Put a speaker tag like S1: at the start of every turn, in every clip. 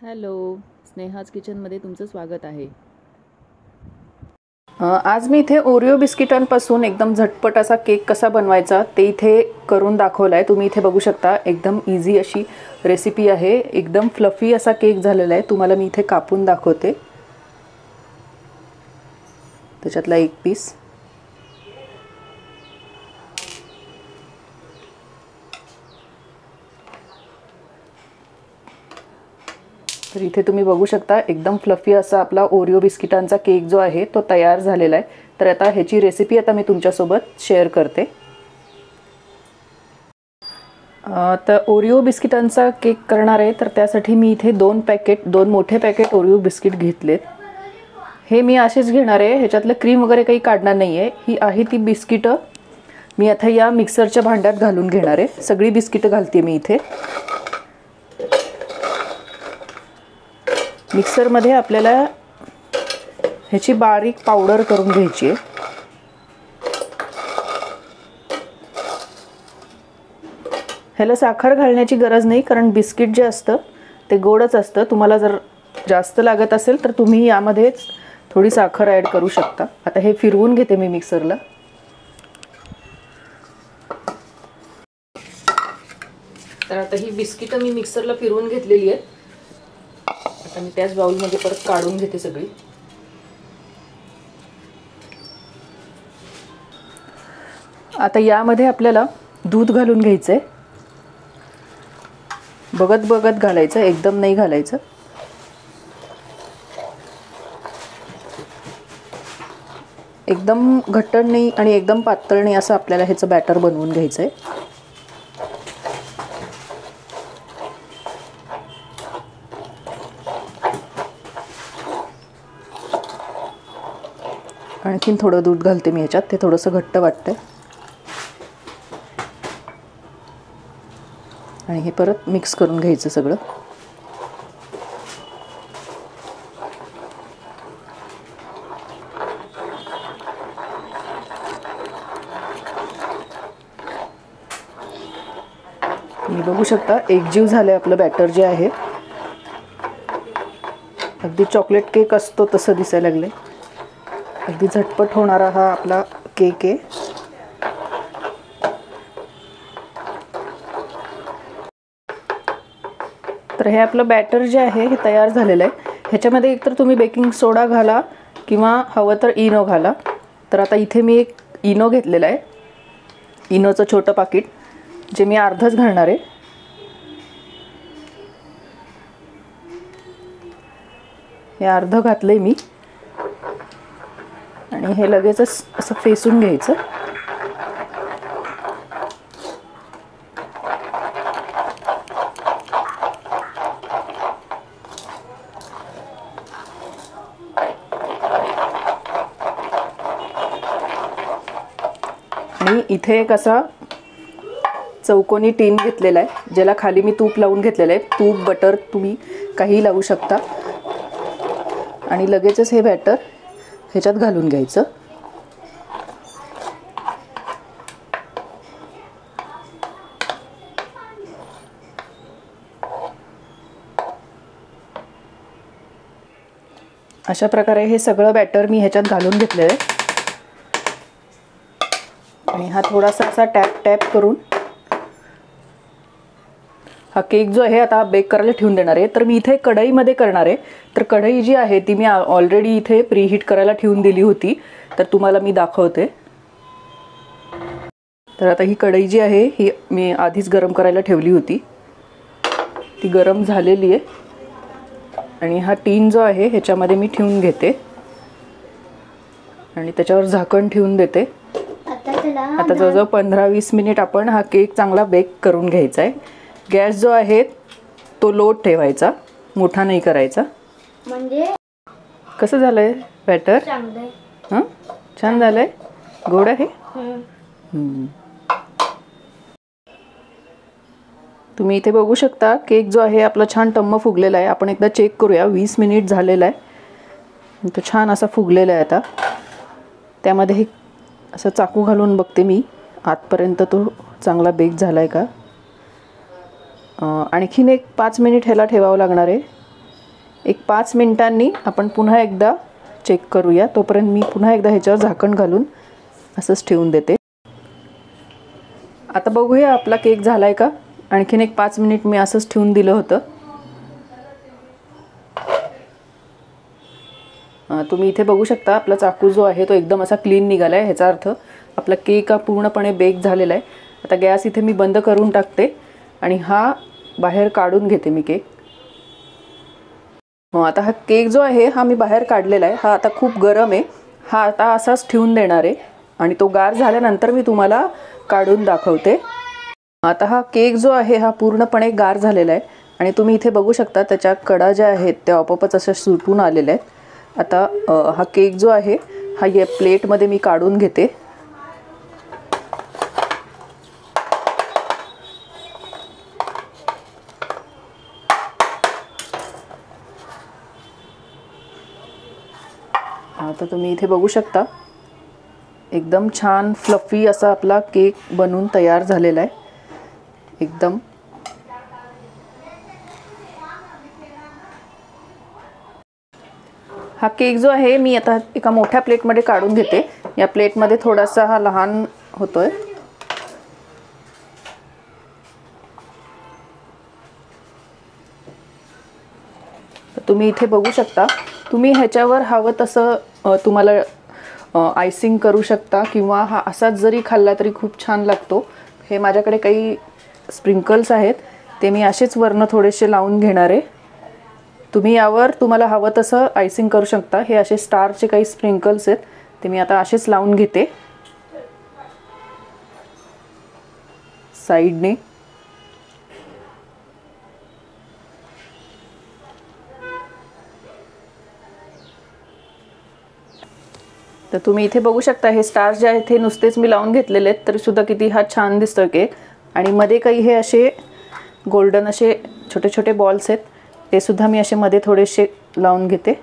S1: Hello, Sneha's किचनमध्ये तुमचं स्वागत आहे.
S2: आज मी इथे ओरिओ बिस्किटांपासून एकदम झटपट असा केक कसा बनवायचा ते इथे करून दाखवला आहे. तुम्ही इथे बघू शकता, एकदम इझी अशी रेसिपी आहे. एकदम फ्लफी असा केक झालेला आहे. तुम्हाला मी इथे कापून दाखवते. त्याच्यातला एक पीस तर इथे तुम्ही बघू शकता, एकदम फ्लफी असा आपला ओरिओ बिस्किटांचा केक जो आहे तो तयार झालेला आहे. तर आता ह्याची रेसिपी आता मी तुमच्यासोबत शेअर करते. तर ओरिओ बिस्किटांचा केक करणार आहे, तर त्यासाठी मी इथे दोन मोठे पॅकेट ओरिओ बिस्किट घेतलेत. हे मी असेच घेणार आहे, ह्याच्यातलं क्रीम वगैरे काही काढणार नाही आहे. ही आहे ती बिस्किटं मी आता या मिक्सरच्या भांड्यात घालून घेणार आहे. सगळी बिस्किटं घालते मी इथे. मिक्सरमध्ये आपल्याला ह्याची बारीक पावडर करून घ्यायची आहे. ह्याला साखर घालण्याची गरज नाही, कारण बिस्किट जे असतं ते गोडच असतं. तुम्हाला जर जास्त लागत असेल तर तुम्ही यामध्येच थोडी साखर ॲड करू शकता. आता हे फिरवून घेते मी मिक्सरला. तर आता ही बिस्किटं मी मिक्सरला फिरवून घेतलेली आहेत. आता मी त्याच बाउलमध्ये परत काढून घेते सगळी. आता यामध्ये आपल्याला दूध घालून घ्यायचं आहे. बघत बघत घालायचं, एकदम नाही घालायचं. एकदम घट्ट नाही आणि एकदम पातळ नाही असं आपल्याला ह्याचं बॅटर बनवून घ्यायचं आहे. आणखीन थोडं दूध घालते मी ह्याच्यात, ते थोडंसं घट्ट वाटतंय. आणि हे परत मिक्स करून घ्यायचं सगळं. तुम्ही बघू शकता, एकजीव झालंय आपलं बॅटर जे आहे. अगदी चॉकलेट केक असतो तसं दिसायला लागले. अगदी झटपट होणारा हा आपला केक आहे. तर हे आपलं बॅटर जे आहे हे तयार झालेलं आहे. ह्याच्यामध्ये एकतर तुम्ही बेकिंग सोडा घाला किंवा हवं तर इनो घाला. तर आता इथे मी एक इनो घेतलेला आहे, इनोचं छोटं पाकिट, जे मी अर्धच घालणार आहे. हे अर्ध घातलंय मी आणि हे लगेचच असं फेसून घ्यायचं. आणि इथे एक असा चौकोनी टीन घेतलेला आहे, ज्याला खाली मी तूप लावून घेतलेलं आहे. तूप, बटर तुम्ही काही लावू शकता. आणि लगेचच हे बॅटर ह्याच्यात घालून घ्यायचं. अशा प्रकारे हे सगळं बॅटर मी ह्याच्यात घालून घेतलेलं आहे. आणि हा थोडासा असा टॅप करून हा केक जो आहे आता बेक करायला ठेवून देणार आहे. तर मी इथे कढईमध्ये करणार आहे. तर कढई जी आहे ती मी ऑलरेडी इथे प्रीहीट करायला ठेवून दिली होती, तर तुम्हाला मी दाखवते. तर आता ही कढई जी आहे ही मी आधीच गरम करायला ठेवली होती. ती गरम झालेली आहे. आणि हा टीन जो आहे ह्याच्यामध्ये मी ठेवून घेते आणि त्याच्यावर झाकण ठेवून देते. आता जवळजवळ 15-20 मिनिट आपण हा केक चांगला बेक करून घ्यायचा आहे. गॅस जो आहे तो लो ठेवायचा, मोठा नाही करायचा.
S3: म्हणजे
S2: कसं झालंय बॅटर? हां, छान झालंय, गोड आहे. तुम्ही इथे बघू शकता, केक जो आहे आपला छान टम्म फुगलेला आहे. आपण एकदा चेक करूया. 20 मिनिट झालेला आहे, तो छान असा फुगलेला आहे. आता त्यामध्ये हे असं चाकू घालून बघते मी आतपर्यंत तो चांगला बेक झाला आहे का. आणखीन एक 5 मिनिट ह्याला ठेवावं लागणार आहे. एक 5 मिनिटांनी आपण पुन्हा एकदा चेक करूया. तोपर्यंत मी पुन्हा एकदा ह्याच्यावर झाकण घालून असंच ठेवून देते. आता बघूया आपला केक झालाय का. आणखीन एक 5 मिनिट मी असंच ठेवून दिलं होतं. तुम्ही इथे बघू शकता आपला चाकू जो आहे तो एकदम असा क्लीन निघाला आहे. ह्याचा अर्थ आपला केक हा पूर्णपणे बेक झालेला आहे. आता गॅस इथे मी बंद करून टाकते आणि हा बाहेर काढून घेते मी केक. आता हा केक जो आहे हा मी बाहेर काढलेला आहे. हा आता खूप गरम आहे. हा आता असाच ठेवून देणार आहे आणि तो गार झाल्यानंतर मी तुम्हाला काढून दाखवते. आता हा केक जो आहे हा पूर्णपणे गार झालेला आहे आणि तुम्ही इथे बघू शकता त्याच्या कडा ज्या आहेत त्या आपोआपच अशा सुटून आलेल्या आहेत. आता हा केक जो आहे हा या प्लेटमध्ये मी काढून घेते. आता तुम्ही इथे बघू शकता एकदम छान फ्लफी असा आपला केक बनून तयार झालेला आहे. एकदम हा केक जो आहे मी आता एका मोठ्या प्लेटमध्ये काढून घेते. या प्लेटमध्ये थोडासा हा लहान होतोय. तुम्ही इथे बघू शकता. तुम्ही ह्याच्यावर हवं तसं तुम्हाला आयसिंग करू शकता किंवा हा असाच जरी खाल्ला तरी खूप छान लागतो. हे माझ्याकडे काही स्प्रिंकल्स आहेत ते मी असेच वरनं थोडेसे लावून घेणार आहे. तुम्ही यावर तुम्हाला हवं तसं आयसिंग करू शकता. हे असे स्टारचे काही स्प्रिंकल्स आहेत ते मी आता असेच लावून घेते साईडने. तर तुम्ही इथे बघू शकता हे स्टार जे आहेत हे नुसतेच मी लावून घेतलेले आहेत तरी सुद्धा किती हा छान दिसतोय केक. आणि मध्ये काही हे असे गोल्डन असे छोटे छोटे बॉल्स आहेत ते सुद्धा मी असे मध्ये थोडेसे लावून घेते.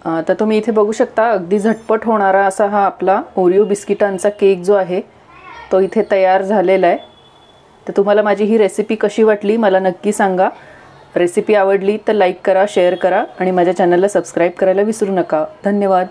S2: आता तुम्ही इथे बघू शकता अगदी झटपट होणारा असा हा आपला ओरिओ बिस्किटांचा केक जो आहे तो इथे तयार झालेला आहे. तर तुम्हाला माझी ही रेसिपी कशी वाटली मला नक्की सांगा. रेसिपी आवडली तर लाईक करा, शेअर करा आणि माझ्या चॅनलला सबस्क्राईब करायला विसरू नका. धन्यवाद.